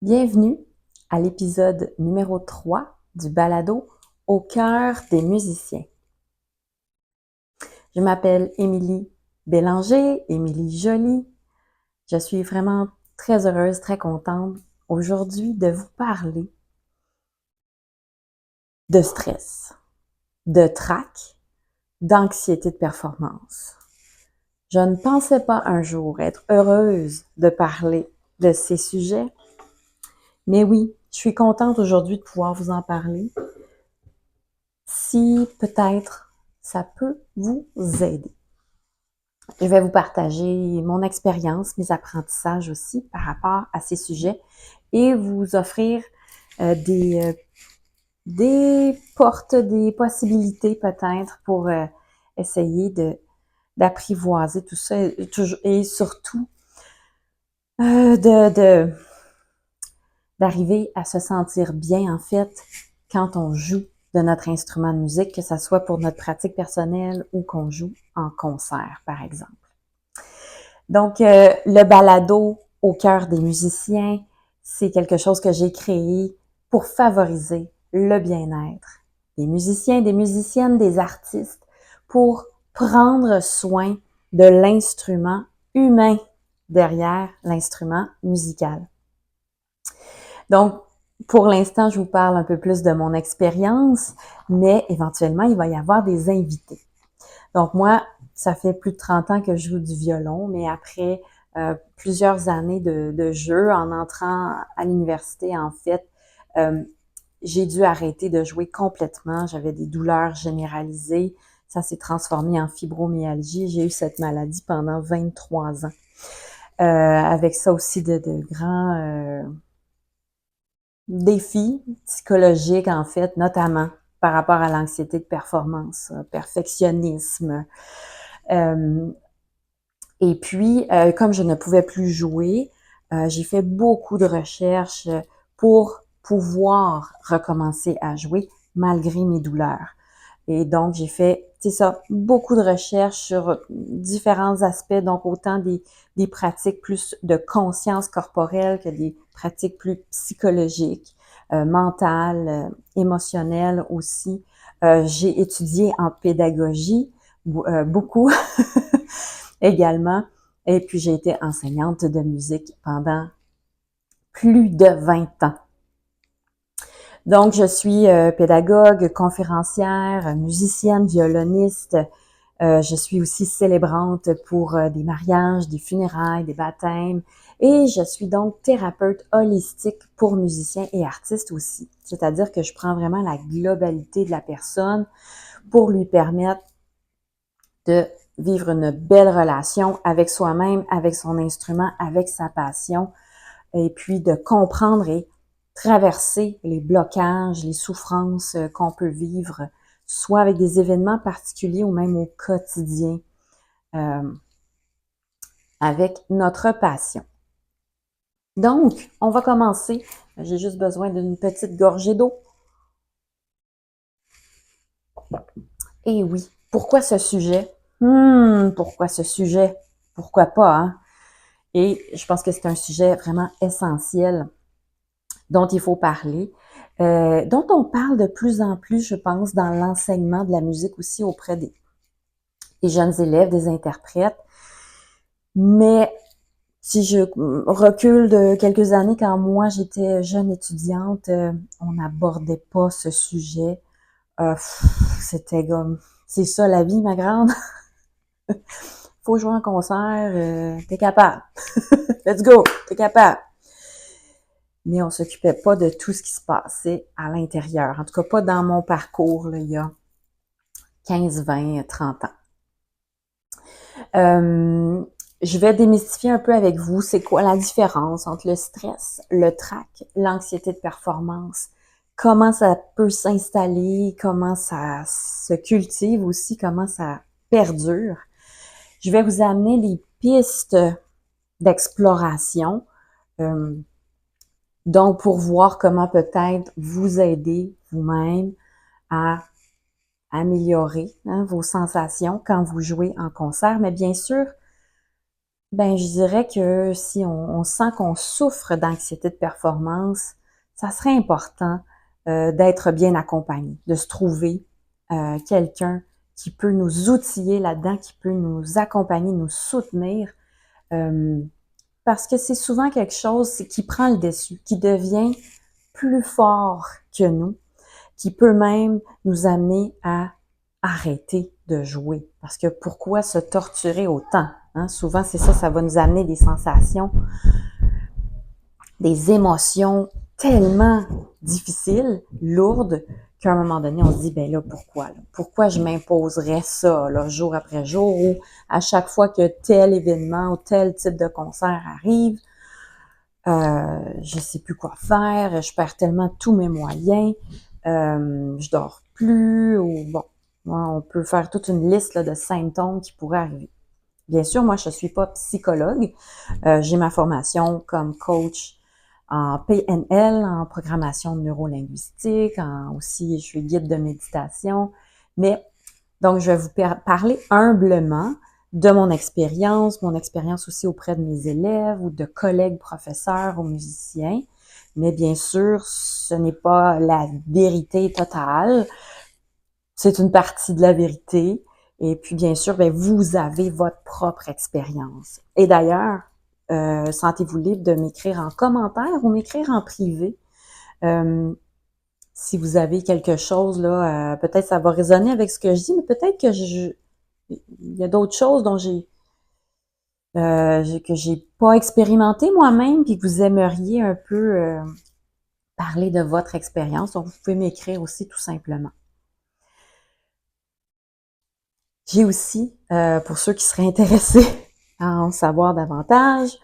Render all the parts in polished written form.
Bienvenue à l'épisode numéro 3 du balado Au cœur des musiciens. Je m'appelle Émilie Bélanger, Émilie Joly. Je suis vraiment très heureuse, très contente aujourd'hui de vous parler de stress, de trac, d'anxiété de performance. Je ne pensais pas un jour être heureuse de parler de ces sujets, mais oui, je suis contente aujourd'hui de pouvoir vous en parler. Si peut-être ça peut vous aider. Je vais vous partager mon expérience, mes apprentissages aussi par rapport à ces sujets et vous offrir des portes, des possibilités peut-être pour essayer d'apprivoiser tout ça et surtout d'arriver à se sentir bien en fait quand on joue de notre instrument de musique, que ce soit pour notre pratique personnelle ou qu'on joue en concert, par exemple. Donc, le balado au cœur des musiciens, c'est quelque chose que j'ai créé pour favoriser le bien-être des musiciens, des musiciennes, des artistes, pour prendre soin de l'instrument humain derrière l'instrument musical. Donc, pour l'instant, je vous parle un peu plus de mon expérience, mais éventuellement, il va y avoir des invités. Donc, moi, ça fait plus de 30 ans que je joue du violon, mais après plusieurs années de jeu, en entrant à l'université, en fait, j'ai dû arrêter de jouer complètement. J'avais des douleurs généralisées. Ça s'est transformé en fibromyalgie. J'ai eu cette maladie pendant 23 ans. Avec ça aussi de grands défis psychologiques, en fait, notamment par rapport à l'anxiété de performance, perfectionnisme. Et puis, comme je ne pouvais plus jouer, j'ai fait beaucoup de recherches pour pouvoir recommencer à jouer malgré mes douleurs. Et donc, j'ai fait, c'est ça, beaucoup de recherches sur différents aspects, donc autant des pratiques plus de conscience corporelle que des pratiques plus psychologiques, mentales, émotionnelles aussi. J'ai étudié en pédagogie beaucoup également, et puis j'ai été enseignante de musique pendant plus de 20 ans. Donc, je suis pédagogue, conférencière, musicienne, violoniste. Je suis aussi célébrante pour des mariages, des funérailles, des baptêmes. Et je suis donc thérapeute holistique pour musiciens et artistes aussi. C'est-à-dire que je prends vraiment la globalité de la personne pour lui permettre de vivre une belle relation avec soi-même, avec son instrument, avec sa passion, et puis de comprendre et traverser les blocages, les souffrances qu'on peut vivre, soit avec des événements particuliers ou même au quotidien, euh, avec notre passion. Donc, on va commencer. J'ai juste besoin d'une petite gorgée d'eau. Et oui, pourquoi ce sujet? Pourquoi ce sujet? Pourquoi pas, hein? Et je pense que c'est un sujet vraiment essentiel dont il faut parler, dont on parle de plus en plus, je pense, dans l'enseignement de la musique aussi auprès des jeunes élèves, des interprètes. Mais si je recule de quelques années, quand moi j'étais jeune étudiante, on n'abordait pas ce sujet. C'était comme, c'est ça la vie, ma grande. Faut jouer en concert, t'es capable. Let's go, t'es capable. Mais on s'occupait pas de tout ce qui se passait à l'intérieur. En tout cas, pas dans mon parcours, là, il y a 15, 20, 30 ans. Je vais démystifier un peu avec vous, c'est quoi la différence entre le stress, le trac, l'anxiété de performance, comment ça peut s'installer, comment ça se cultive aussi, comment ça perdure. Je vais vous amener des pistes d'exploration, donc pour voir comment peut-être vous aider vous-même à améliorer vos sensations quand vous jouez en concert. Mais bien sûr, Ben, je dirais que si on sent qu'on souffre d'anxiété de performance, ça serait important d'être bien accompagné, de se trouver quelqu'un qui peut nous outiller là-dedans, qui peut nous accompagner, nous soutenir, euh, parce que c'est souvent quelque chose qui prend le dessus, qui devient plus fort que nous, qui peut même nous amener à arrêter de jouer. Parce que pourquoi se torturer autant? Hein? Souvent, c'est ça, ça va nous amener des sensations, des émotions tellement difficiles, lourdes, qu'à un moment donné, on se dit, ben là, pourquoi? Là? Pourquoi je m'imposerais ça, là, jour après jour, ou à chaque fois que tel événement ou tel type de concert arrive, je sais plus quoi faire, je perds tellement tous mes moyens, je dors plus, ou bon, on peut faire toute une liste là, de symptômes qui pourraient arriver. Bien sûr, moi, je suis pas psychologue. J'ai ma formation comme coach en PNL, en programmation neurolinguistique, aussi, je suis guide de méditation. Mais, donc, je vais vous parler humblement de mon expérience aussi auprès de mes élèves ou de collègues professeurs ou musiciens. Mais bien sûr, ce n'est pas la vérité totale. C'est une partie de la vérité. Et puis, bien sûr, ben, vous avez votre propre expérience. Et d'ailleurs, sentez-vous libre de m'écrire en commentaire ou m'écrire en privé. Si vous avez quelque chose, là, peut-être ça va résonner avec ce que je dis, mais peut-être que il y a d'autres choses dont que j'ai pas expérimenté moi-même, puis que vous aimeriez un peu parler de votre expérience. Donc, vous pouvez m'écrire aussi tout simplement. J'ai aussi, pour ceux qui seraient intéressés à en savoir davantage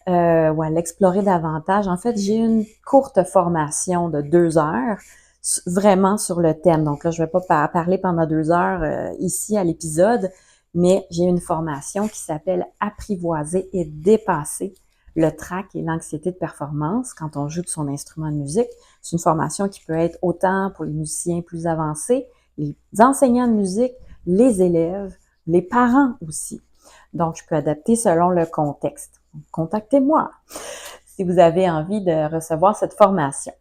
ou à l'explorer davantage, en fait, j'ai une courte formation de 2 heures vraiment sur le thème. Donc là, je vais pas parler pendant 2 heures ici à l'épisode, mais j'ai une formation qui s'appelle Apprivoiser et dépasser le trac et l'anxiété de performance quand on joue de son instrument de musique. C'est une formation qui peut être autant pour les musiciens plus avancés, les enseignants de musique, les élèves, les parents aussi. Donc, je peux adapter selon le contexte. Contactez-moi si vous avez envie de recevoir cette formation.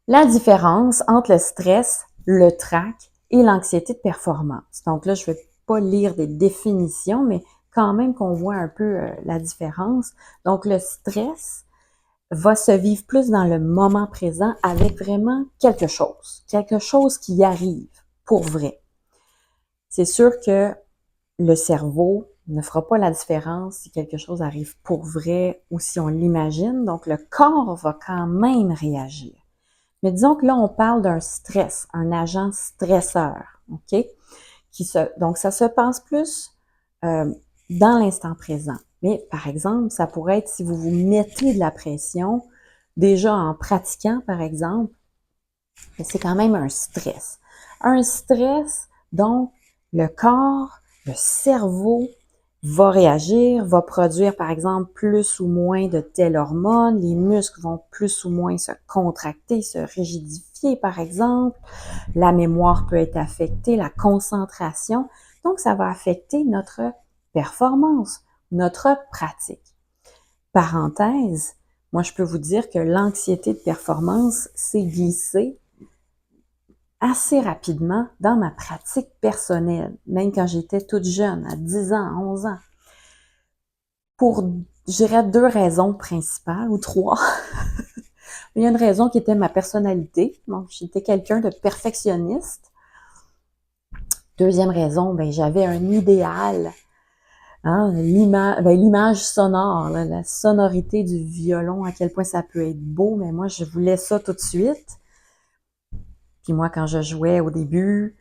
La différence entre le stress, le trac et l'anxiété de performance. Donc là, je ne vais pas lire des définitions, mais quand même qu'on voit un peu la différence. Donc, le stress va se vivre plus dans le moment présent avec vraiment quelque chose qui arrive pour vrai. C'est sûr que le cerveau ne fera pas la différence si quelque chose arrive pour vrai ou si on l'imagine. Donc, le corps va quand même réagir. Mais disons que là, on parle d'un stress, un agent stresseur, OK? Donc, ça se passe plus dans l'instant présent. Mais par exemple, ça pourrait être si vous vous mettez de la pression, déjà en pratiquant, par exemple, c'est quand même un stress. Un stress, donc, le corps, le cerveau va réagir, va produire, par exemple, plus ou moins de telle hormone, les muscles vont plus ou moins se contracter, se rigidifier, par exemple, la mémoire peut être affectée, la concentration, donc ça va affecter notre performance, notre pratique. Parenthèse, moi je peux vous dire que l'anxiété de performance s'est glissée assez rapidement dans ma pratique personnelle, même quand j'étais toute jeune, à 10 ans, 11 ans. Pour, je dirais, 2 raisons principales, ou 3. Il y a une raison qui était ma personnalité. Donc, j'étais quelqu'un de perfectionniste. Deuxième raison, ben, j'avais un idéal. Hein, l'image sonore, là, la sonorité du violon, à quel point ça peut être beau, mais moi, je voulais ça tout de suite. Puis moi, quand je jouais au début,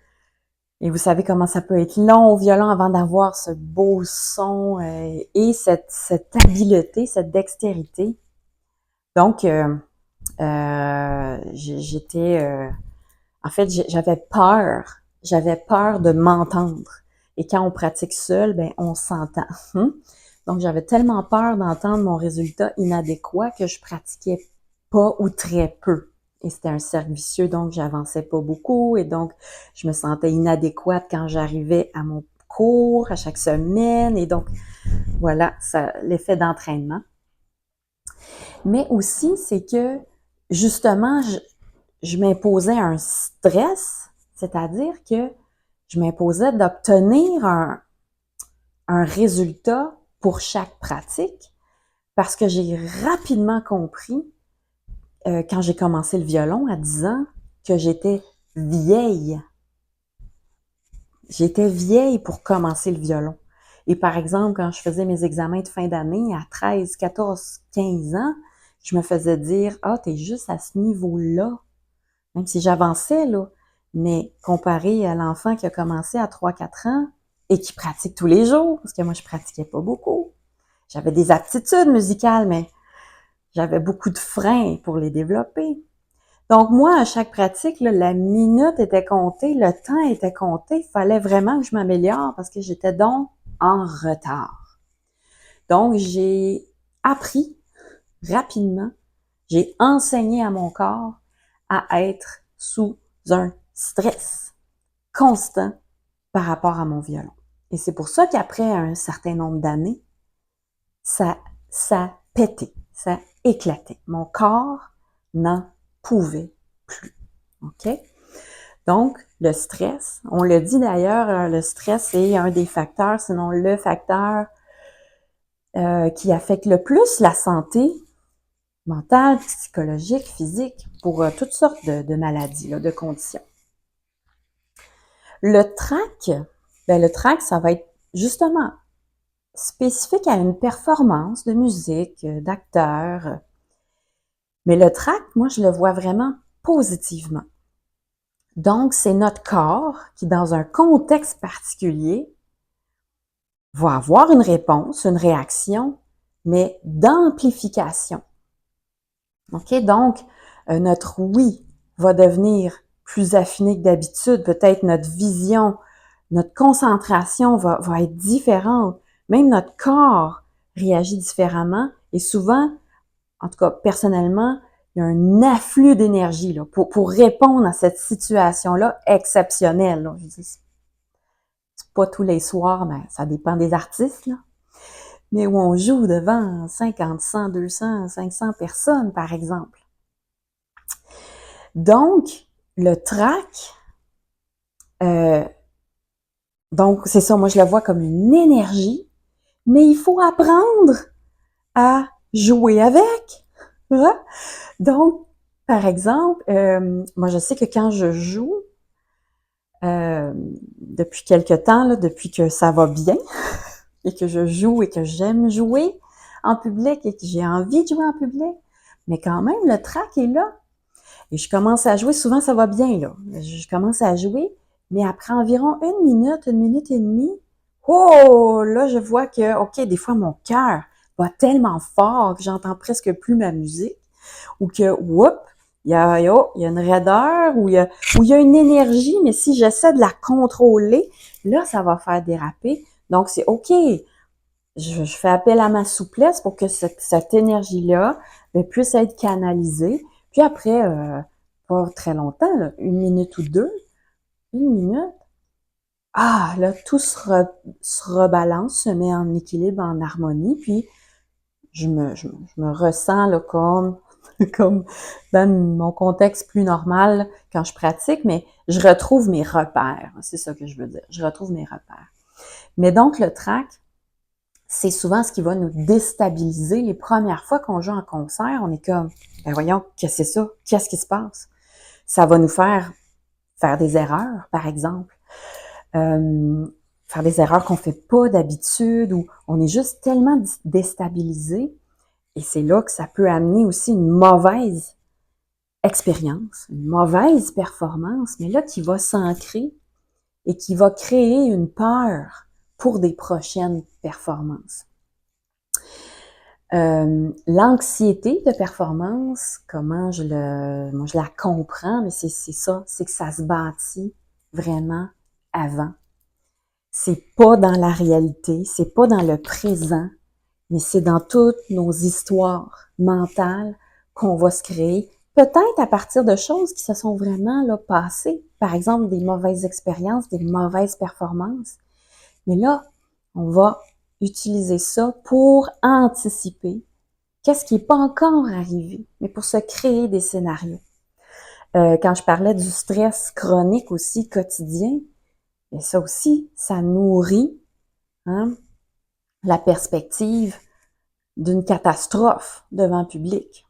et vous savez comment ça peut être long au violon avant d'avoir ce beau son et cette habileté, cette dextérité. Donc, j'étais... en fait, j'avais peur. J'avais peur de m'entendre. Et quand on pratique seul, ben on s'entend. Donc, j'avais tellement peur d'entendre mon résultat inadéquat que je pratiquais pas ou très peu. Et c'était un cercle vicieux, donc j'avançais pas beaucoup et donc je me sentais inadéquate quand j'arrivais à mon cours à chaque semaine et donc Voilà, ça, l'effet d'entraînement. Mais aussi, c'est que, justement, je m'imposais un stress, c'est-à-dire que je m'imposais d'obtenir un résultat pour chaque pratique parce que j'ai rapidement compris, quand j'ai commencé le violon à 10 ans, que j'étais vieille. J'étais vieille pour commencer le violon. Et par exemple, quand je faisais mes examens de fin d'année à 13, 14, 15 ans, je me faisais dire « Ah, t'es juste à ce niveau-là. » Même si j'avançais, là. Mais comparé à l'enfant qui a commencé à 3, 4 ans et qui pratique tous les jours, parce que moi, je pratiquais pas beaucoup. J'avais des aptitudes musicales, mais j'avais beaucoup de freins pour les développer. Donc, moi, à chaque pratique, là, la minute était comptée, le temps était compté. Il fallait vraiment que je m'améliore parce que j'étais donc en retard. Donc, j'ai appris rapidement, j'ai enseigné à mon corps à être sous un stress constant par rapport à mon violon. Et c'est pour ça qu'après un certain nombre d'années, ça pétait, ça éclatait. Mon corps n'en pouvait plus. OK? Donc, le stress, on le dit d'ailleurs, le stress est un des facteurs, sinon le facteur qui affecte le plus la santé mentale, psychologique, physique, pour toutes sortes de maladies, là, de conditions. Le trac, le trac, ça va être justement spécifique à une performance de musique, d'acteur. Mais le trac, moi, je le vois vraiment positivement. Donc, c'est notre corps qui, dans un contexte particulier, va avoir une réponse, une réaction, mais d'amplification. OK? Donc, notre oui va devenir plus affiné que d'habitude. Peut-être notre vision, notre concentration va être différente. Même notre corps réagit différemment. Et souvent, en tout cas, personnellement, il y a un afflux d'énergie là, pour répondre à cette situation-là exceptionnelle. Là. Je dis, c'est pas tous les soirs, mais ça dépend des artistes, là. Mais où on joue devant 50, 100, 200, 500 personnes, par exemple. Donc, le trac, donc c'est ça, moi je le vois comme une énergie, mais il faut apprendre à jouer avec. Hein? Donc, par exemple, moi je sais que quand je joue, depuis quelque temps, là, depuis que ça va bien, et que je joue et que j'aime jouer en public et que j'ai envie de jouer en public, mais quand même, le trac est là. Et je commence à jouer, souvent ça va bien, là. Je commence à jouer, mais après environ une minute et demie, oh, là, je vois que, OK, des fois, mon cœur va tellement fort que j'entends presque plus ma musique, ou que, whoop, il y a une raideur, ou il y a une énergie, mais si j'essaie de la contrôler, là, ça va faire déraper. Donc, c'est OK. Je fais appel à ma souplesse pour que cette énergie-là puisse être canalisée. Puis après, pas très longtemps, là, une minute ou deux, une minute, là, tout se rebalance, se met en équilibre, en harmonie, puis je me ressens là, comme dans mon contexte plus normal quand je pratique, mais je retrouve mes repères. C'est ça que je veux dire. Je retrouve mes repères. Mais donc, le trac, c'est souvent ce qui va nous déstabiliser. Les premières fois qu'on joue en concert, on est comme, voyons, qu'est-ce que c'est ça? Qu'est-ce qui se passe? Ça va nous faire des erreurs, par exemple. Faire des erreurs qu'on fait pas d'habitude ou on est juste tellement déstabilisé. Et c'est là que ça peut amener aussi une mauvaise expérience, une mauvaise performance, mais là qui va s'ancrer et qui va créer une peur pour des prochaines performances. L'anxiété de performance, comment je la comprends, mais c'est ça, c'est que ça se bâtit vraiment avant. C'est pas dans la réalité, c'est pas dans le présent, mais c'est dans toutes nos histoires mentales qu'on va se créer, peut-être à partir de choses qui se sont vraiment là passées, par exemple des mauvaises expériences, des mauvaises performances. Mais là, on va utiliser ça pour anticiper qu'est-ce qui n'est pas encore arrivé, mais pour se créer des scénarios. Quand je parlais du stress chronique aussi quotidien, et ça aussi, ça nourrit la perspective d'une catastrophe devant le public.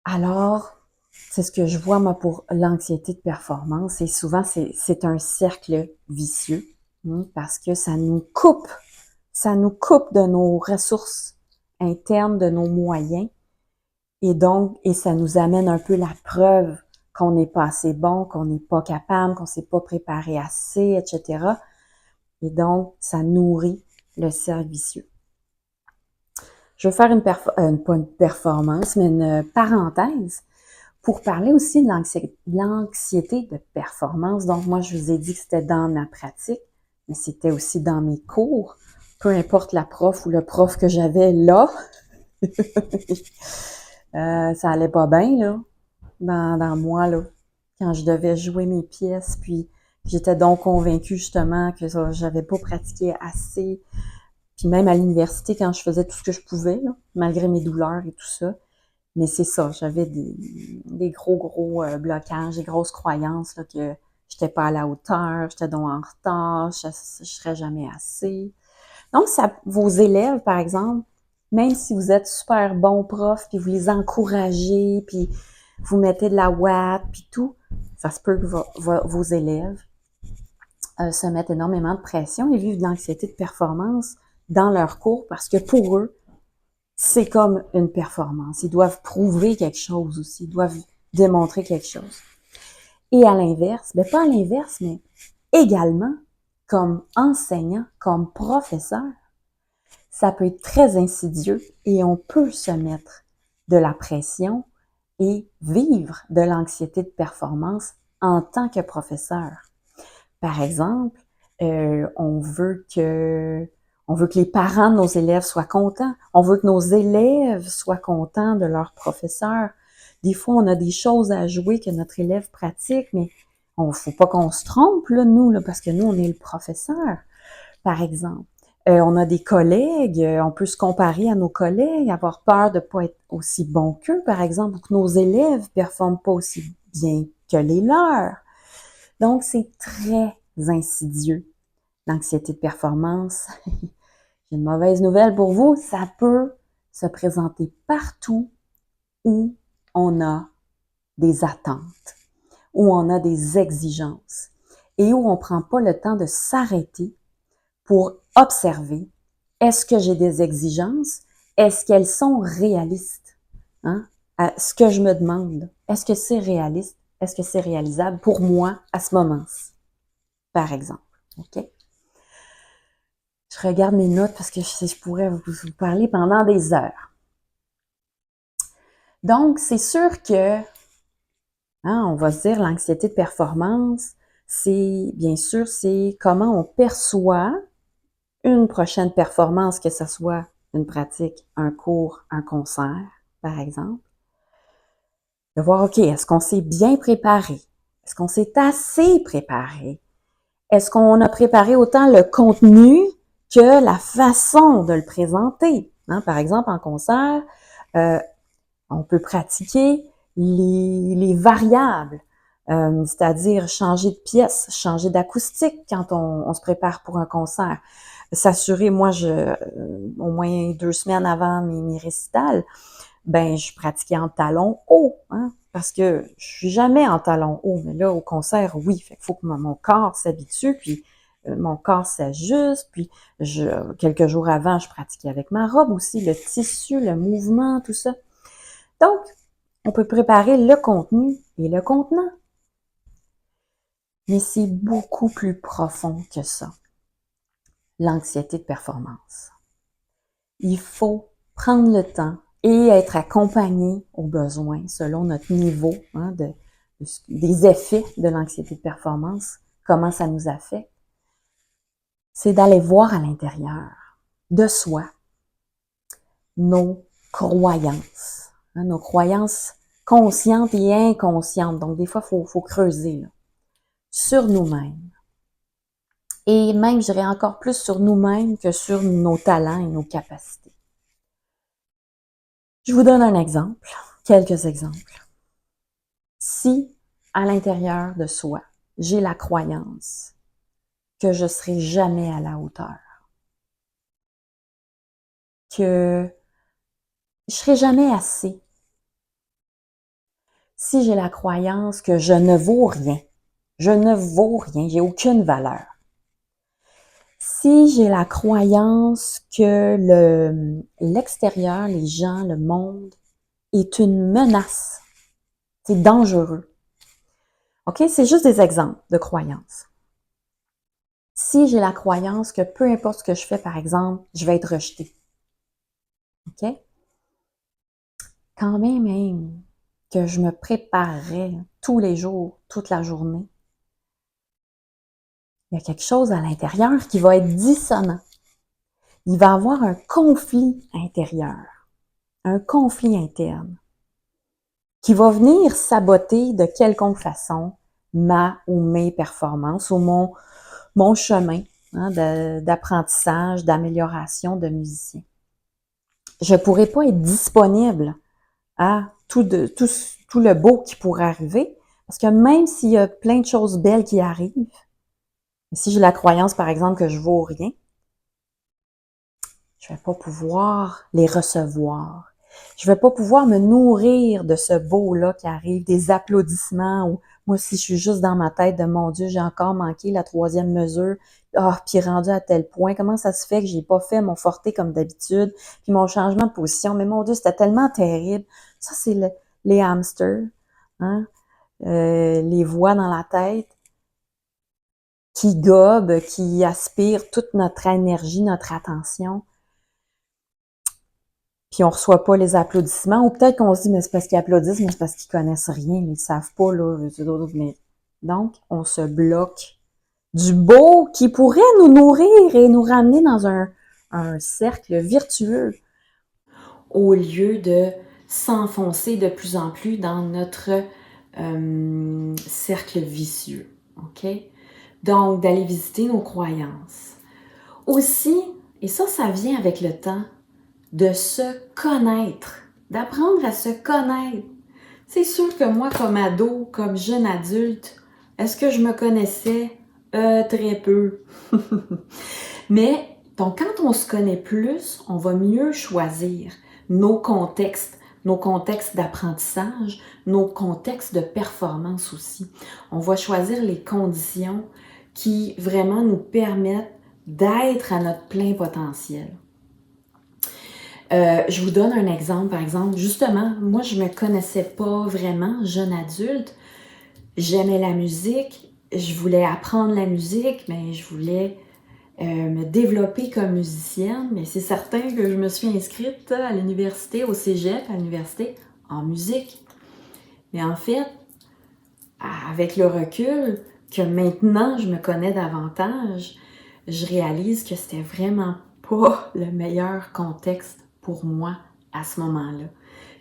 Alors, c'est ce que je vois, moi, pour l'anxiété de performance. Et souvent, c'est un cercle vicieux parce que ça nous coupe de nos ressources internes, de nos moyens. Et donc, ça nous amène un peu la preuve qu'on n'est pas assez bon, qu'on n'est pas capable, qu'on s'est pas préparé assez, etc. Et donc, ça nourrit le cercle vicieux. Je vais faire pas une performance, mais une parenthèse pour parler aussi de l'anxiété de performance. Donc, moi, je vous ai dit que c'était dans ma pratique, mais c'était aussi dans mes cours. Peu importe la prof ou le prof que j'avais là, ça allait pas bien, là, dans moi, là, quand je devais jouer mes pièces, puis j'étais donc convaincue, justement, que j'avais pas pratiqué assez. Puis même à l'université, quand je faisais tout ce que je pouvais, là, malgré mes douleurs et tout ça, mais c'est ça, j'avais des gros blocages, des grosses croyances là, que j'étais pas à la hauteur, j'étais donc en retard, je serais jamais assez. Donc, vos élèves, par exemple, même si vous êtes super bon prof, puis vous les encouragez, puis vous mettez de la ouate, puis tout, ça se peut que vos élèves se mettent énormément de pression et vivent de l'anxiété de performance dans leurs cours parce que pour eux, c'est comme une performance. Ils doivent prouver quelque chose aussi. Ils doivent démontrer quelque chose. Et à l'inverse, pas à l'inverse, mais également, comme enseignant, comme professeur, ça peut être très insidieux et on peut se mettre de la pression et vivre de l'anxiété de performance en tant que professeur. Par exemple, on veut que les parents de nos élèves soient contents. On veut que nos élèves soient contents de leurs professeurs. Des fois, on a des choses à jouer que notre élève pratique, mais faut pas qu'on se trompe, là, nous, là, parce que nous, on est le professeur, par exemple. On a des collègues, on peut se comparer à nos collègues, avoir peur de pas être aussi bon qu'eux, par exemple, ou que nos élèves performent pas aussi bien que les leurs. Donc, c'est très insidieux. L'anxiété de performance, j'ai une mauvaise nouvelle pour vous, ça peut se présenter partout où on a des attentes, où on a des exigences et où on ne prend pas le temps de s'arrêter pour observer, est-ce que j'ai des exigences? Est-ce qu'elles sont réalistes? Ce que je me demande, est-ce que c'est réaliste? Est-ce que c'est réalisable pour moi à ce moment-ci? Par exemple, OK? Je regarde mes notes parce que je pourrais vous parler pendant des heures. Donc, c'est sûr que, on va se dire, l'anxiété de performance, bien sûr, c'est comment on perçoit une prochaine performance, que ce soit une pratique, un cours, un concert, par exemple. De voir, OK, est-ce qu'on s'est bien préparé? Est-ce qu'on s'est assez préparé? Est-ce qu'on a préparé autant le contenu que la façon de le présenter? Par exemple, en concert, on peut pratiquer les variables, c'est-à-dire changer de pièce, changer d'acoustique quand on se prépare pour un concert. S'assurer, moi, au moins 2 semaines avant mes récitals, je pratiquais en talons hauts, parce que je suis jamais en talons hauts, mais là, au concert, oui, fait qu'il faut que mon corps s'habitue, puis mon corps s'ajuste, puis quelques jours avant, je pratiquais avec ma robe aussi, le tissu, le mouvement, tout ça. Donc, on peut préparer le contenu et le contenant. Mais c'est beaucoup plus profond que ça, l'anxiété de performance. Il faut prendre le temps et être accompagné aux besoins selon notre niveau des effets de l'anxiété de performance, comment ça nous affecte. C'est d'aller voir à l'intérieur de soi nos croyances, nos croyances conscientes et inconscientes. Donc, des fois, il faut creuser là, sur nous-mêmes et même, je dirais encore plus sur nous-mêmes que sur nos talents et nos capacités. Je vous donne un exemple, quelques exemples. Si, à l'intérieur de soi, j'ai la croyance que je serai jamais à la hauteur, que je serai jamais assez, si j'ai la croyance que je ne vaux rien, j'ai aucune valeur, si j'ai la croyance que l'extérieur, les gens, le monde est une menace, c'est dangereux. OK? C'est juste des exemples de croyances. Si j'ai la croyance que peu importe ce que je fais, par exemple, je vais être rejetée. OK? Quand même que je me préparerais tous les jours, toute la journée, il y a quelque chose à l'intérieur qui va être dissonant. Il va y avoir un conflit intérieur, un conflit interne, qui va venir saboter de quelconque façon ma ou mes performances ou mon chemin d'apprentissage, d'amélioration de musicien. Je ne pourrais pas être disponible à tout le beau qui pourrait arriver, parce que même s'il y a plein de choses belles qui arrivent, si j'ai la croyance, par exemple, que je vaux rien, je vais pas pouvoir les recevoir. Je vais pas pouvoir me nourrir de ce beau-là qui arrive, des applaudissements, ou moi, si je suis juste dans ma tête de mon Dieu, j'ai encore manqué la 3e mesure, puis rendu à tel point, comment ça se fait que j'ai pas fait mon forté comme d'habitude, puis mon changement de position, mais mon Dieu, c'était tellement terrible. Ça, c'est les hamsters, hein? Les voix dans la tête qui gobent, qui aspirent toute notre énergie, notre attention. Puis on reçoit pas les applaudissements, ou peut-être qu'on se dit, mais c'est parce qu'ils applaudissent, mais c'est parce qu'ils connaissent rien, ils savent pas, là. Mais donc, on se bloque du beau qui pourrait nous nourrir et nous ramener dans un cercle virtueux, au lieu de s'enfoncer de plus en plus dans notre cercle vicieux. OK? Donc, d'aller visiter nos croyances. Aussi, et ça vient avec le temps, de se connaître, d'apprendre à se connaître. C'est sûr que moi, comme ado, comme jeune adulte, est-ce que je me connaissais? Très peu. Mais, donc, quand on se connaît plus, on va mieux choisir nos contextes d'apprentissage, nos contextes de performance aussi. On va choisir les conditions qui vraiment nous permettent d'être à notre plein potentiel. Je vous donne un exemple, par exemple, justement, moi je me connaissais pas vraiment, jeune adulte, j'aimais la musique, je voulais apprendre la musique, mais je voulais me développer comme musicienne, mais c'est certain que je me suis inscrite à l'université, au cégep, à l'université, en musique. Mais en fait, avec le recul, que maintenant je me connais davantage, je réalise que c'était vraiment pas le meilleur contexte pour moi à ce moment-là.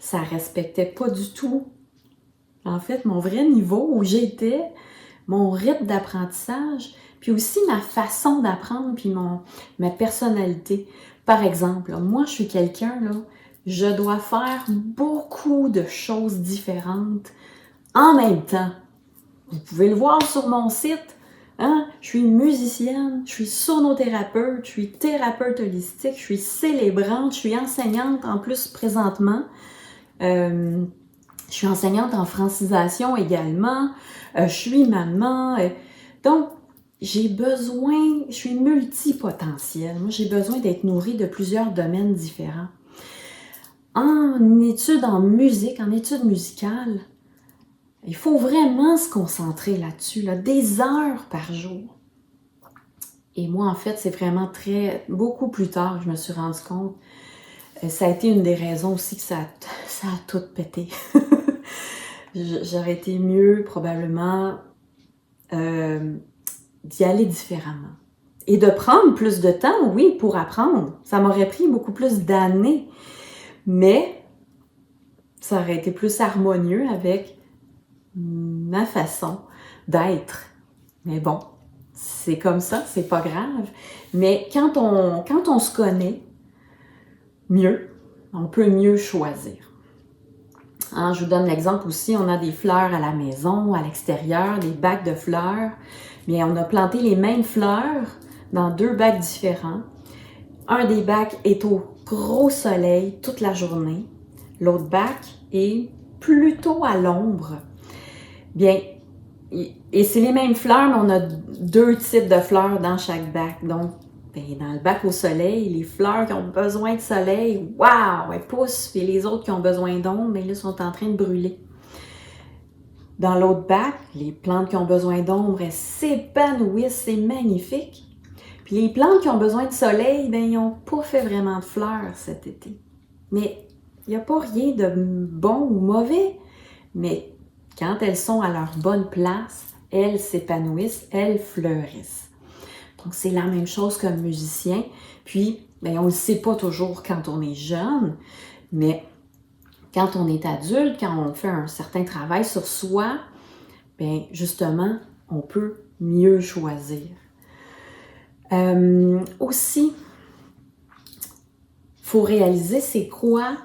Ça respectait pas du tout, en fait, mon vrai niveau où j'étais, mon rythme d'apprentissage, puis aussi ma façon d'apprendre, puis ma personnalité. Par exemple, là, moi, je suis quelqu'un, là, je dois faire beaucoup de choses différentes en même temps. Vous pouvez le voir sur mon site. Hein? Je suis musicienne, je suis sonothérapeute, je suis thérapeute holistique, je suis célébrante, je suis enseignante en plus présentement. Je suis enseignante en francisation également. Je suis maman. Donc, je suis multipotentielle. Moi, j'ai besoin d'être nourrie de plusieurs domaines différents. En études en musique, en études musicales, il faut vraiment se concentrer là-dessus, là, des heures par jour. Et moi, en fait, c'est vraiment beaucoup plus tard que je me suis rendu compte. Ça a été une des raisons aussi que ça a tout pété. J'aurais été mieux, probablement, d'y aller différemment. Et de prendre plus de temps, oui, pour apprendre. Ça m'aurait pris beaucoup plus d'années. Mais ça aurait été plus harmonieux avec ma façon d'être. Mais bon, c'est comme ça, c'est pas grave. Mais quand on se connaît mieux, on peut mieux choisir. Hein, je vous donne l'exemple aussi, on a des fleurs à la maison, à l'extérieur, des bacs de fleurs. Bien, on a planté les mêmes fleurs dans 2 bacs différents. Un des bacs est au gros soleil toute la journée. L'autre bac est plutôt à l'ombre. Bien, et c'est les mêmes fleurs, mais on a 2 types de fleurs dans chaque bac. Donc, dans le bac au soleil, les fleurs qui ont besoin de soleil, waouh, elles poussent. Puis les autres qui ont besoin d'ombre, mais là, sont en train de brûler. Dans l'autre bac, les plantes qui ont besoin d'ombre, elles s'épanouissent, c'est magnifique. Puis les plantes qui ont besoin de soleil, ben, ils n'ont pas fait vraiment de fleurs cet été. Mais il n'y a pas rien de bon ou mauvais. Mais quand elles sont à leur bonne place, elles s'épanouissent, elles fleurissent. Donc, c'est la même chose comme musicien. Puis, ben, on ne le sait pas toujours quand on est jeune, mais quand on est adulte, quand on fait un certain travail sur soi, bien, justement, on peut mieux choisir. Aussi, il faut réaliser c'est quoi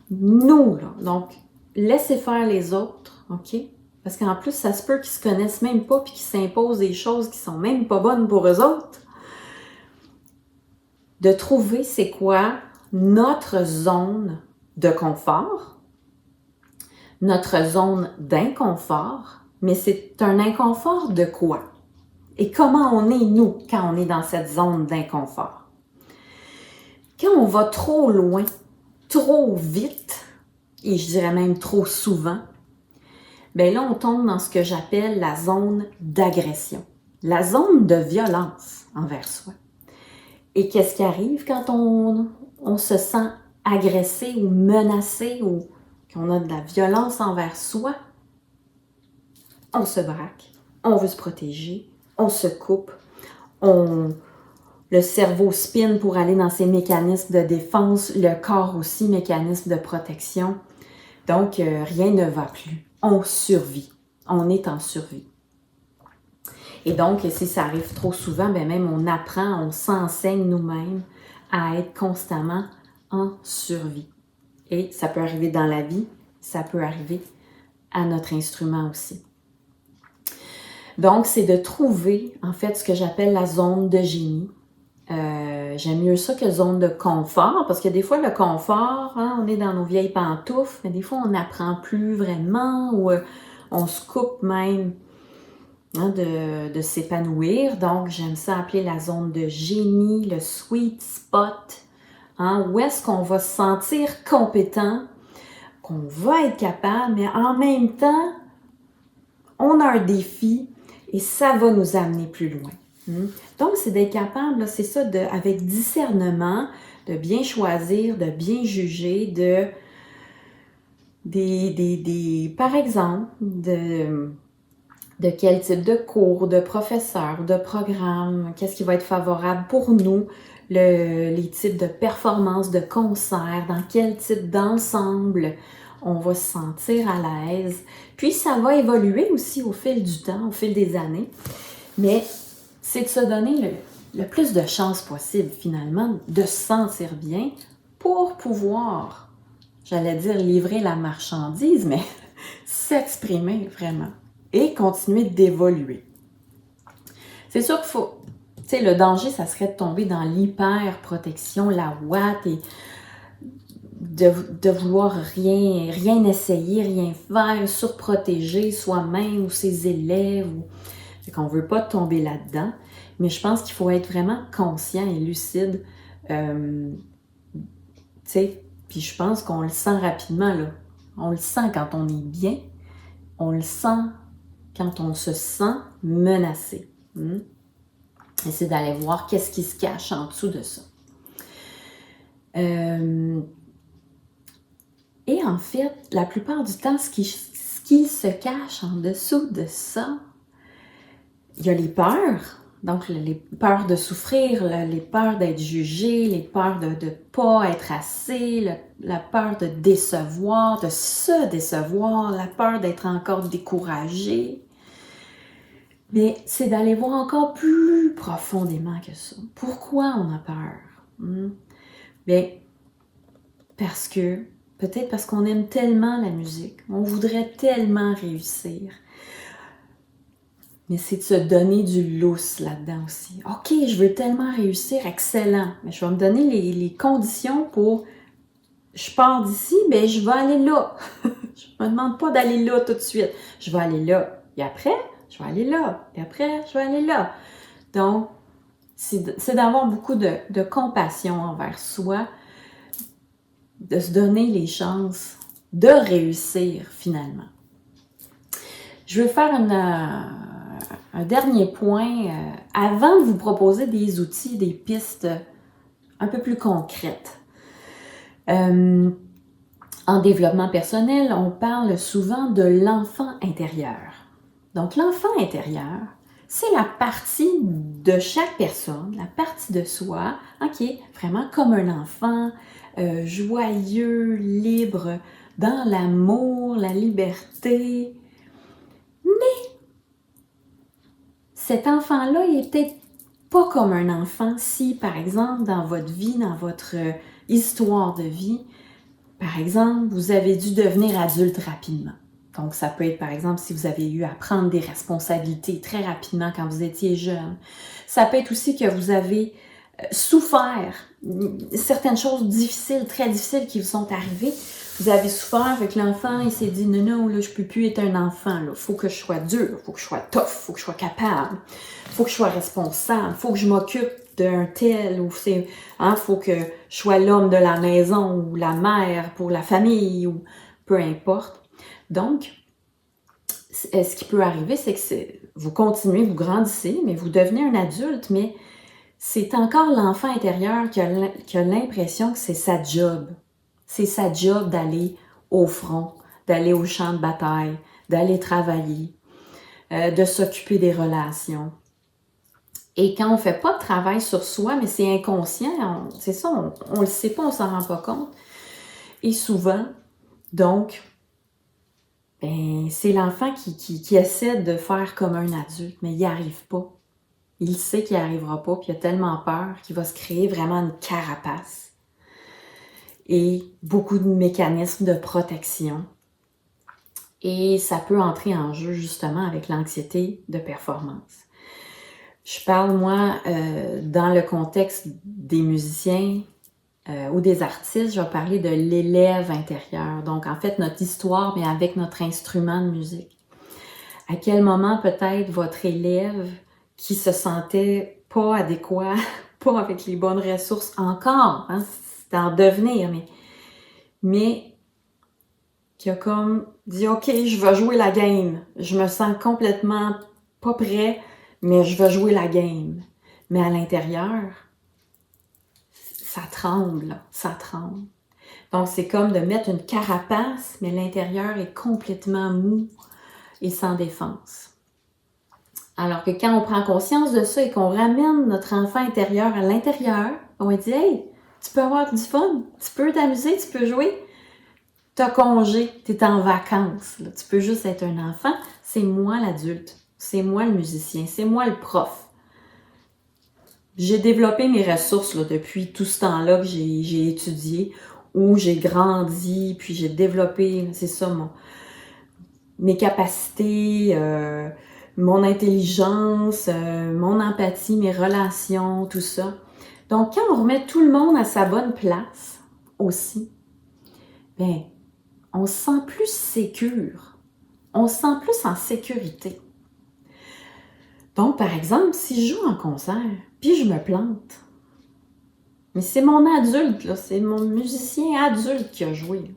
nous, là. Donc, laissez faire les autres, OK? Parce qu'en plus, ça se peut qu'ils se connaissent même pas puis qu'ils s'imposent des choses qui sont même pas bonnes pour eux autres. De trouver c'est quoi notre zone de confort, notre zone d'inconfort, mais c'est un inconfort de quoi? Et comment on est, nous, quand on est dans cette zone d'inconfort? Quand on va trop loin, trop vite, et je dirais même trop souvent, bien là, on tombe dans ce que j'appelle la zone d'agression, la zone de violence envers soi. Et qu'est-ce qui arrive quand on se sent agressé ou menacé ou qu'on a de la violence envers soi? On se braque, on veut se protéger, on se coupe, le cerveau spin pour aller dans ses mécanismes de défense, le corps aussi, mécanisme de protection. Donc, rien ne va plus. On survit. On est en survie. Et donc, si ça arrive trop souvent, bien même on apprend, on s'enseigne nous-mêmes à être constamment en survie. Et ça peut arriver dans la vie, ça peut arriver à notre instrument aussi. Donc, c'est de trouver, en fait, ce que j'appelle la zone de génie. J'aime mieux ça que zone de confort, parce que des fois, le confort, hein, on est dans nos vieilles pantoufles, mais des fois, on n'apprend plus vraiment ou on se coupe même hein, de s'épanouir. Donc, j'aime ça appeler la zone de génie, le sweet spot, hein, où est-ce qu'on va se sentir compétent, qu'on va être capable, mais en même temps, on a un défi et ça va nous amener plus loin. Donc, c'est d'être capable, c'est ça, avec discernement, de bien choisir, de bien juger, par exemple, de quel type de cours, de professeur, de programme, qu'est-ce qui va être favorable pour nous, les types de performances, de concerts, dans quel type d'ensemble on va se sentir à l'aise. Puis, ça va évoluer aussi au fil du temps, au fil des années, mais c'est de se donner le plus de chances possible, finalement, de se sentir bien pour pouvoir, j'allais dire, livrer la marchandise, mais s'exprimer vraiment et continuer d'évoluer. C'est sûr qu'il faut, tu sais, le danger, ça serait de tomber dans l'hyper-protection, la ouate et de vouloir rien essayer, rien faire, surprotéger soi-même ou ses élèves. Fait qu'on ne veut pas tomber là-dedans, mais je pense qu'il faut être vraiment conscient et lucide. Tu sais, puis je pense qu'on le sent rapidement, là. On le sent quand on est bien, on le sent quand on se sent menacé. Et c'est d'aller voir qu'est-ce qui se cache en dessous de ça. Et en fait, la plupart du temps, ce qui se cache en dessous de ça, il y a les peurs. Donc, les peurs de souffrir, les peurs d'être jugé, les peurs de ne pas être assez, la peur de décevoir, de se décevoir, la peur d'être encore découragé. Mais c'est d'aller voir encore plus profondément que ça. Pourquoi on a peur? Bien, peut-être parce qu'on aime tellement la musique, on voudrait tellement réussir. Mais c'est de se donner du lousse là-dedans aussi. OK, je veux tellement réussir, excellent. Mais je vais me donner les conditions pour... Je pars d'ici, mais je vais aller là. Je me demande pas d'aller là tout de suite. Je vais aller là. Et après, je vais aller là. Et après, je vais aller là. Donc, c'est d'avoir beaucoup de compassion envers soi, de se donner les chances de réussir finalement. Je veux faire un dernier point avant de vous proposer des outils, des pistes un peu plus concrètes. En développement personnel, on parle souvent de l'enfant intérieur. Donc, l'enfant intérieur, c'est la partie de chaque personne, la partie de soi, qui est vraiment comme un enfant, joyeux, libre, dans l'amour, la liberté. Mais cet enfant-là, il est peut-être pas comme un enfant si, par exemple, dans votre vie, dans votre histoire de vie, par exemple, vous avez dû devenir adulte rapidement. Donc, ça peut être, par exemple, si vous avez eu à prendre des responsabilités très rapidement quand vous étiez jeune. Ça peut être aussi que vous avez souffert certaines choses difficiles, très difficiles qui vous sont arrivées. Vous avez souffert avec l'enfant, il s'est dit non, là, je peux plus être un enfant. Il faut que je sois dur, il faut que je sois tough, il faut que je sois capable, il faut que je sois responsable, il faut que je m'occupe d'un tel, ou c'est, faut que je sois l'homme de la maison ou la mère pour la famille ou peu importe. Donc, ce qui peut arriver, c'est que vous continuez, vous grandissez, mais vous devenez un adulte, mais c'est encore l'enfant intérieur qui a l'impression que c'est sa job. C'est sa job d'aller au front, d'aller au champ de bataille, d'aller travailler, de s'occuper des relations. Et quand on ne fait pas de travail sur soi, mais c'est inconscient, c'est ça, on ne le sait pas, on ne s'en rend pas compte. Et souvent, donc, c'est l'enfant qui essaie de faire comme un adulte, mais il n'y arrive pas. Il sait qu'il n'y arrivera pas, puis il a tellement peur qu'il va se créer vraiment une carapace. Et beaucoup de mécanismes de protection. Et ça peut entrer en jeu justement avec l'anxiété de performance. Je parle, moi, dans le contexte des musiciens ou des artistes, je vais parler de l'élève intérieur. Donc, en fait, notre histoire, mais avec notre instrument de musique. À quel moment, peut-être, votre élève qui se sentait pas adéquat, pas avec les bonnes ressources encore, c'est en devenir, mais qui a comme dit « Ok, je vais jouer la game. Je me sens complètement pas prêt, mais je vais jouer la game. » Mais à l'intérieur, ça tremble, ça tremble. Donc, c'est comme de mettre une carapace, mais l'intérieur est complètement mou et sans défense. Alors que quand on prend conscience de ça et qu'on ramène notre enfant intérieur à l'intérieur, on dit « Hey, tu peux avoir du fun, tu peux t'amuser, tu peux jouer. » T'as congé, t'es en vacances. Là. Tu peux juste être un enfant. C'est moi l'adulte. C'est moi le musicien. C'est moi le prof. J'ai développé mes ressources là, depuis tout ce temps-là que j'ai étudié, où j'ai grandi, puis j'ai développé, c'est ça, mes capacités, mon intelligence, mon empathie, mes relations, tout ça. Donc, quand on remet tout le monde à sa bonne place aussi, on se sent plus sécure. On se sent plus en sécurité. Donc, par exemple, si je joue en concert, puis je me plante, mais c'est mon adulte, là, c'est mon musicien adulte qui a joué.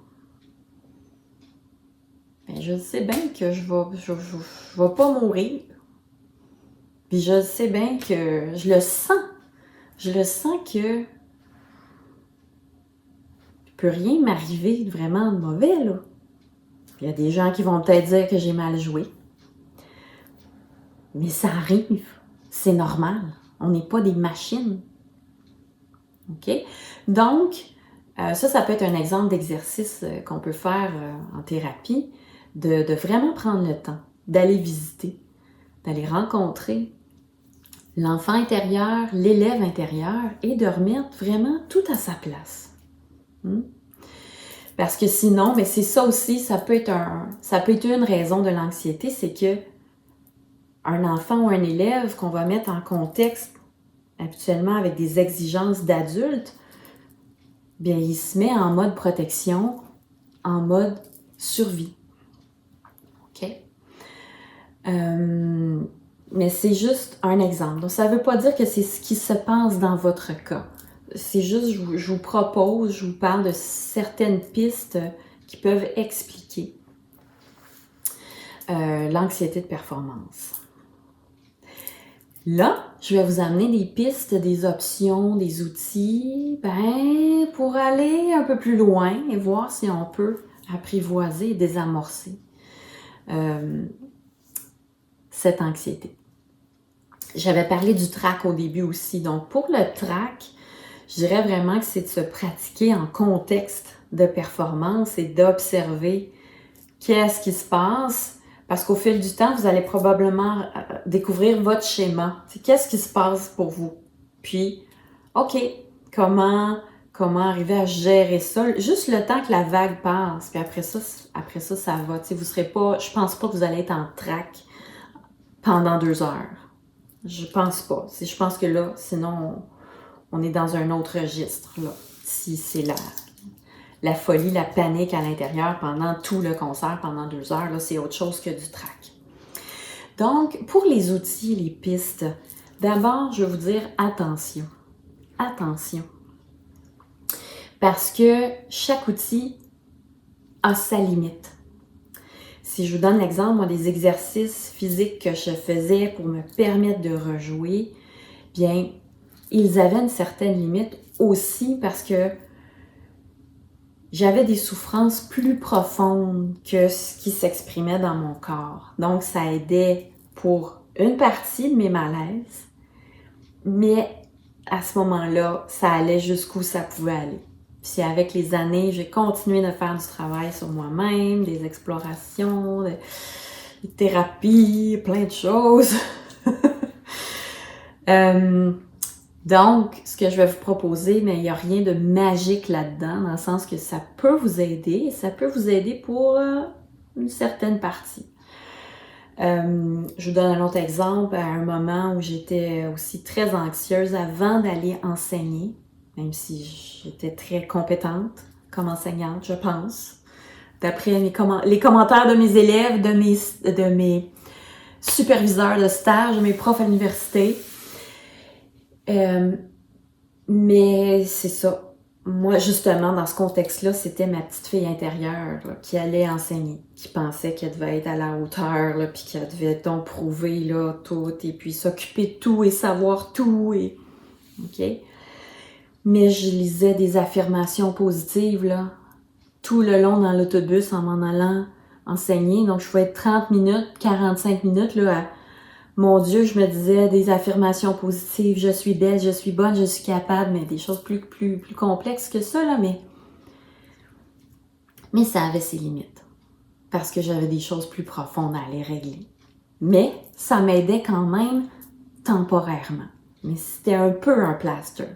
Je sais bien que je vais pas mourir. Puis je sais bien que je le sens. Je le sens que il peut rien m'arriver vraiment de mauvais, là. Il y a des gens qui vont peut-être dire que j'ai mal joué. Mais ça arrive. C'est normal. On n'est pas des machines. OK? Donc, ça peut être un exemple d'exercice qu'on peut faire en thérapie, de vraiment prendre le temps, d'aller visiter. d'aller rencontrer l'enfant intérieur, l'élève intérieur et de remettre vraiment tout à sa place. Parce que sinon, mais c'est ça aussi, ça peut être une raison de l'anxiété, c'est que un enfant ou un élève qu'on va mettre en contexte habituellement avec des exigences d'adultes, bien, il se met en mode protection, en mode survie. OK? Mais c'est juste un exemple. Donc, ça ne veut pas dire que c'est ce qui se passe dans votre cas. C'est juste, je vous propose, je vous parle de certaines pistes qui peuvent expliquer l'anxiété de performance. Là, je vais vous amener des pistes, des options, des outils, pour aller un peu plus loin et voir si on peut apprivoiser et désamorcer cette anxiété. J'avais parlé du trac au début aussi. Donc, pour le trac, je dirais vraiment que c'est de se pratiquer en contexte de performance et d'observer qu'est-ce qui se passe. Parce qu'au fil du temps, vous allez probablement découvrir votre schéma. C'est qu'est-ce qui se passe pour vous. Puis, OK, comment arriver à gérer ça? Juste le temps que la vague passe. Puis après ça, ça va. Vous serez pas, je pense pas que vous allez être en trac pendant 2 heures. Je pense pas. Je pense que là, sinon, on est dans un autre registre. Là. Si c'est la folie, la panique à l'intérieur pendant tout le concert, pendant 2 heures, là, c'est autre chose que du trac. Donc, pour les outils, les pistes, d'abord, je vais vous dire attention. Attention. Parce que chaque outil a sa limite. Si je vous donne l'exemple, moi, des exercices physiques que je faisais pour me permettre de rejouer, bien, ils avaient une certaine limite aussi parce que j'avais des souffrances plus profondes que ce qui s'exprimait dans mon corps. Donc, ça aidait pour une partie de mes malaises, mais à ce moment-là, ça allait jusqu'où ça pouvait aller. Puis avec les années, j'ai continué de faire du travail sur moi-même, des explorations, des thérapies, plein de choses. Donc, ce que je vais vous proposer, mais il n'y a rien de magique là-dedans, dans le sens que ça peut vous aider, et ça peut vous aider pour une certaine partie. Je vous donne un autre exemple, à un moment où j'étais aussi très anxieuse avant d'aller enseigner, même si j'étais très compétente comme enseignante, je pense, d'après les commentaires de mes élèves, de mes superviseurs de stage, de mes profs à l'université. Mais c'est ça. Moi, justement, dans ce contexte-là, c'était ma petite fille intérieure là, qui allait enseigner, qui pensait qu'elle devait être à la hauteur, là, puis qu'elle devait donc prouver là, tout, et puis s'occuper de tout et savoir tout. OK? Mais je lisais des affirmations positives là, tout le long dans l'autobus en m'en allant enseigner. Donc, je pouvais être 30 minutes, 45 minutes là, à mon Dieu, je me disais des affirmations positives, je suis belle, je suis bonne, je suis capable, mais des choses plus complexes que ça, là, mais ça avait ses limites. Parce que j'avais des choses plus profondes à aller régler. Mais ça m'aidait quand même temporairement. Mais c'était un peu un plaster.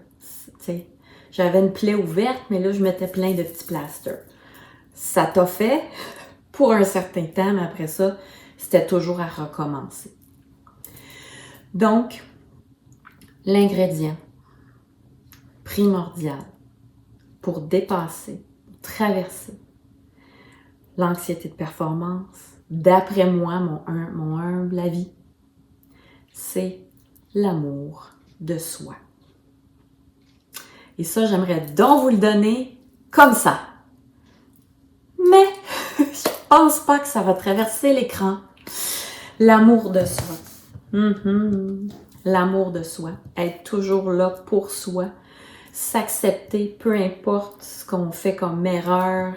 T'sais. J'avais une plaie ouverte, mais là, je mettais plein de petits plasters. Ça t'a fait pour un certain temps, mais après ça, c'était toujours à recommencer. Donc, l'ingrédient primordial pour dépasser, traverser l'anxiété de performance, d'après moi, mon humble avis, c'est l'amour de soi. Et ça, j'aimerais donc vous le donner comme ça. Mais je pense pas que ça va traverser l'écran. L'amour de soi. L'amour de soi. Être toujours là pour soi. S'accepter, peu importe ce qu'on fait comme erreur.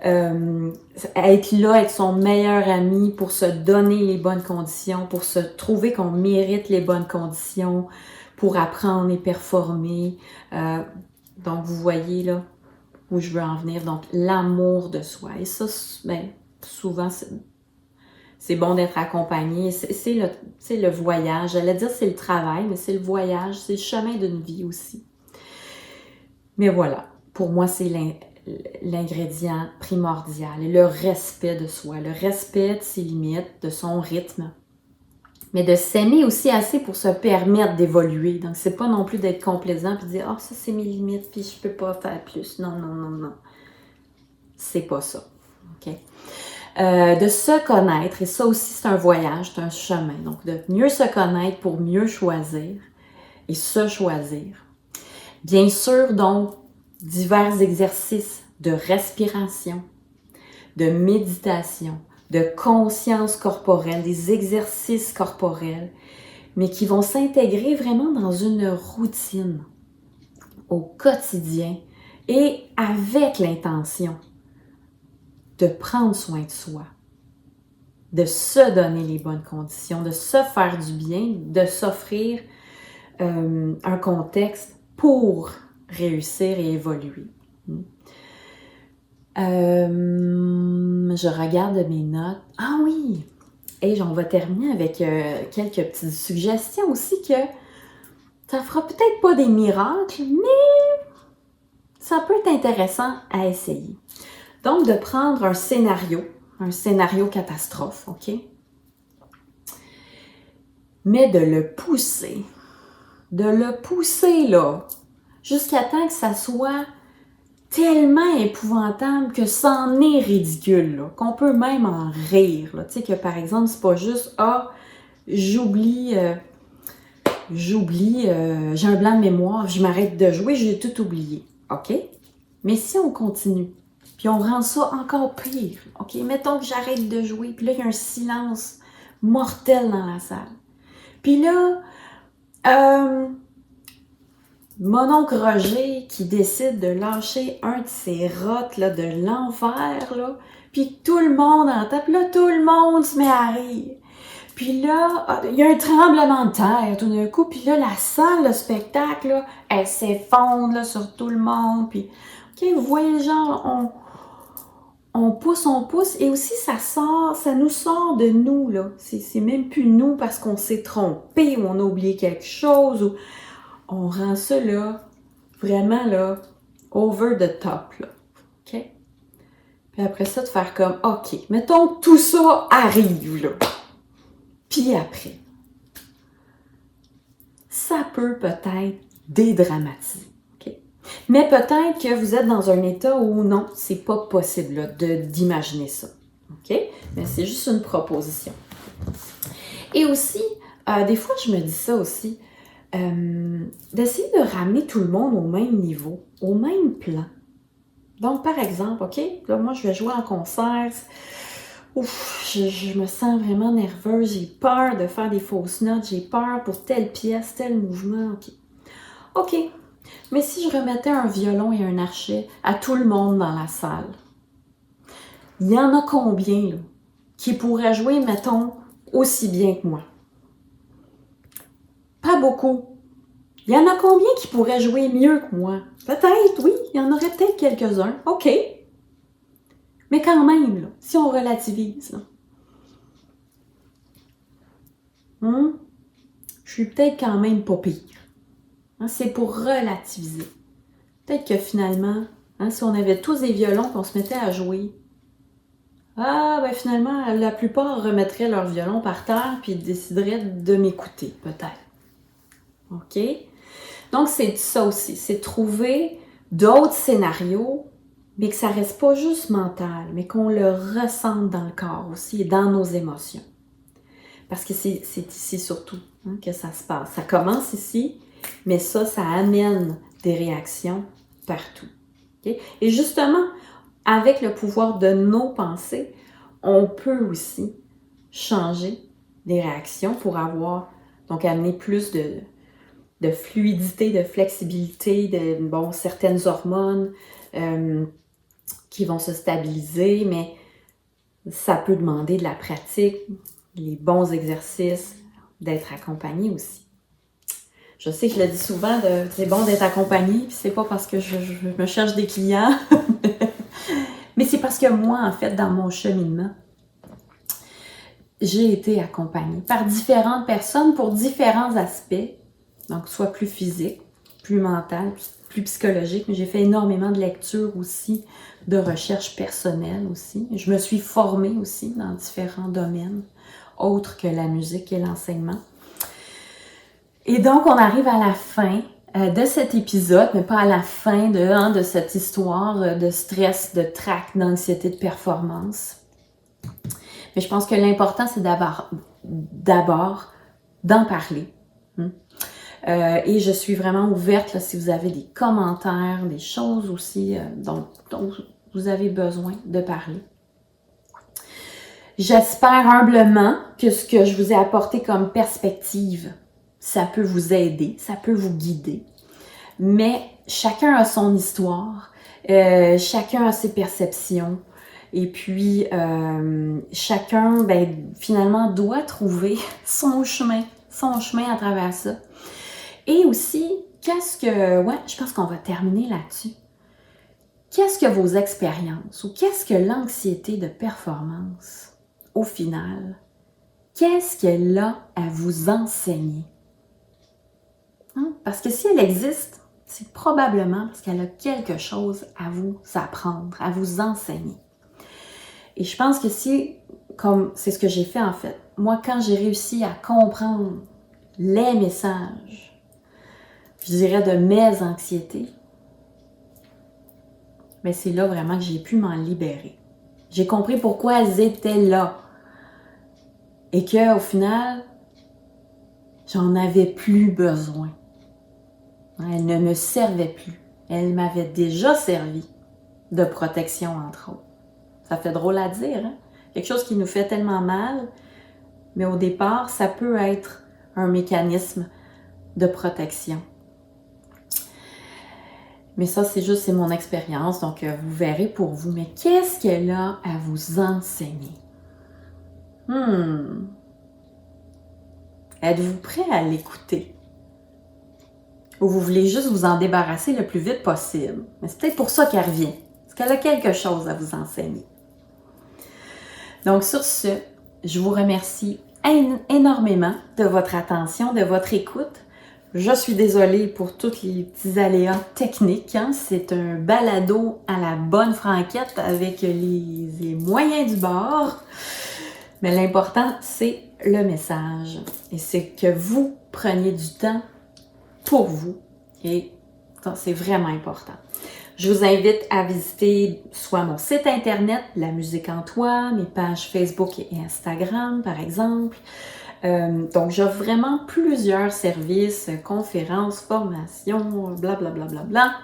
Être là, être son meilleur ami pour se donner les bonnes conditions, pour se trouver qu'on mérite les bonnes conditions, pour apprendre et performer. Donc, vous voyez là où je veux en venir. Donc, l'amour de soi. Et ça, ben, souvent, c'est bon d'être accompagné. C'est le voyage. J'allais dire c'est le travail, mais c'est le voyage, c'est le chemin d'une vie aussi. Mais voilà, pour moi, c'est l'ingrédient primordial. Et le respect de soi, le respect de ses limites, de son rythme. Mais de s'aimer aussi assez pour se permettre d'évoluer. Donc, c'est pas non plus d'être complaisant puis de dire « Ah, ça, c'est mes limites, puis je peux pas faire plus. » Non, non, non, non. C'est pas ça. OK? De se connaître, et ça aussi, c'est un voyage, c'est un chemin. Donc, de mieux se connaître pour mieux choisir et se choisir. Bien sûr, donc, divers exercices de respiration, de méditation, de conscience corporelle, des exercices corporels, mais qui vont s'intégrer vraiment dans une routine au quotidien et avec l'intention de prendre soin de soi, de se donner les bonnes conditions, de se faire du bien, de s'offrir un contexte pour réussir et évoluer. Je regarde mes notes. Ah oui! Et on va terminer avec quelques petites suggestions aussi que ça fera peut-être pas des miracles, mais ça peut être intéressant à essayer. Donc, de prendre un scénario catastrophe, OK? Mais de le pousser là, jusqu'à temps que ça soit tellement épouvantable que c'en est ridicule, là, qu'on peut même en rire. Tu sais, que par exemple, c'est pas juste « Ah, j'oublie, j'ai un blanc de mémoire, je m'arrête de jouer, j'ai tout oublié. » OK? Mais si on continue, puis on rend ça encore pire, OK? Mettons que j'arrête de jouer, puis là, il y a un silence mortel dans la salle. Puis là, mon oncle Roger qui décide de lâcher un de ses rottes là, de l'enfer, là, puis tout le monde entend, puis là, tout le monde se met à rire. Puis là, il y a un tremblement de terre tout d'un coup, puis là, la salle, le spectacle, là, elle s'effondre là, sur tout le monde, puis, OK, vous voyez, genre, on pousse, et aussi, ça nous sort de nous, là. C'est même plus nous parce qu'on s'est trompé, ou on a oublié quelque chose, ou on rend ça, là, vraiment, là, over the top, là. OK? Puis après ça, de faire comme, OK, mettons que tout ça arrive, là. Puis après, ça peut peut-être dédramatiser. Okay? Mais peut-être que vous êtes dans un état où non, c'est pas possible là, d'imaginer ça. OK? Mais c'est juste une proposition. Et aussi, des fois, je me dis ça aussi, d'essayer de ramener tout le monde au même niveau, au même plan. Donc, par exemple, OK, là, moi, je vais jouer en concert. Ouf, je me sens vraiment nerveuse, j'ai peur de faire des fausses notes, j'ai peur pour telle pièce, tel mouvement, OK. OK, mais si je remettais un violon et un archet à tout le monde dans la salle, il y en a combien, là, qui pourraient jouer, mettons, aussi bien que moi? Pas beaucoup. Il y en a combien qui pourraient jouer mieux que moi? Peut-être, oui, il y en aurait peut-être quelques-uns, OK. Mais quand même, là, si on relativise, là, je suis peut-être quand même pas pire. Hein, c'est pour relativiser. Peut-être que finalement, si on avait tous des violons qu'on se mettait à jouer, finalement, la plupart remettraient leur violon par terre puis décideraient de m'écouter, peut-être. OK? Donc, c'est ça aussi. C'est trouver d'autres scénarios, mais que ça reste pas juste mental, mais qu'on le ressente dans le corps aussi et dans nos émotions. Parce que c'est ici surtout que ça se passe. Ça commence ici, mais ça amène des réactions partout. Okay? Et justement, avec le pouvoir de nos pensées, on peut aussi changer des réactions pour donc amener plus de fluidité, de flexibilité, de certaines hormones qui vont se stabiliser, mais ça peut demander de la pratique, les bons exercices, d'être accompagné aussi. Je sais que je le dis souvent, c'est bon d'être accompagné, puis c'est pas parce que je me cherche des clients, mais c'est parce que moi, en fait, dans mon cheminement, j'ai été accompagnée par différentes personnes pour différents aspects, donc soit plus physique, plus mental, plus psychologique, mais j'ai fait énormément de lectures aussi, de recherche personnelle aussi. Je me suis formée aussi dans différents domaines, autres que la musique et l'enseignement. Et donc, on arrive à la fin de cet épisode, mais pas à la fin de cette histoire de stress, de trac, d'anxiété de performance. Mais je pense que l'important, c'est d'abord d'en parler. Et je suis vraiment ouverte là, si vous avez des commentaires, des choses aussi dont vous avez besoin de parler. J'espère humblement que ce que je vous ai apporté comme perspective, ça peut vous aider, ça peut vous guider. Mais chacun a son histoire, chacun a ses perceptions. Et puis, chacun, finalement, doit trouver son chemin à travers ça. Et aussi, je pense qu'on va terminer là-dessus. Qu'est-ce que vos expériences ou qu'est-ce que l'anxiété de performance, au final, qu'est-ce qu'elle a à vous enseigner? Parce que si elle existe, c'est probablement parce qu'elle a quelque chose à vous apprendre, à vous enseigner. Et je pense que c'est ce que j'ai fait en fait. Moi, quand j'ai réussi à comprendre les messages, je dirais de mes anxiétés, mais c'est là vraiment que j'ai pu m'en libérer. J'ai compris pourquoi elles étaient là. Et qu'au final, j'en avais plus besoin. Elles ne me servaient plus. Elles m'avaient déjà servi de protection, entre autres. Ça fait drôle à dire, hein? Quelque chose qui nous fait tellement mal, mais au départ, ça peut être un mécanisme de protection. Mais ça, c'est mon expérience, donc vous verrez pour vous. Mais qu'est-ce qu'elle a à vous enseigner? Êtes-vous prêt à l'écouter? Ou vous voulez juste vous en débarrasser le plus vite possible? Mais c'est peut-être pour ça qu'elle revient. Parce qu'elle a quelque chose à vous enseigner. Donc sur ce, je vous remercie énormément de votre attention, de votre écoute. Je suis désolée pour tous les petits aléas techniques. C'est un balado à la bonne franquette avec les moyens du bord. Mais l'important, c'est le message. Et c'est que vous preniez du temps pour vous. Et ça, c'est vraiment important. Je vous invite à visiter soit mon site internet, La Musique en Toi, mes pages Facebook et Instagram, par exemple. Donc, j'offre vraiment plusieurs services, conférences, formations, blablabla,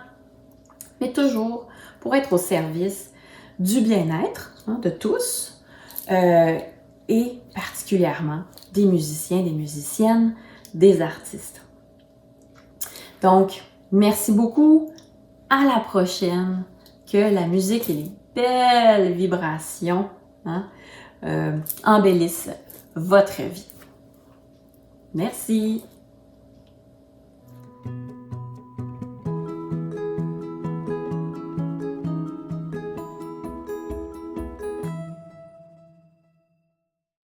mais toujours pour être au service du bien-être de tous et particulièrement des musiciens, des musiciennes, des artistes. Donc, merci beaucoup. À la prochaine. Que la musique et les belles vibrations embellissent votre vie. Merci.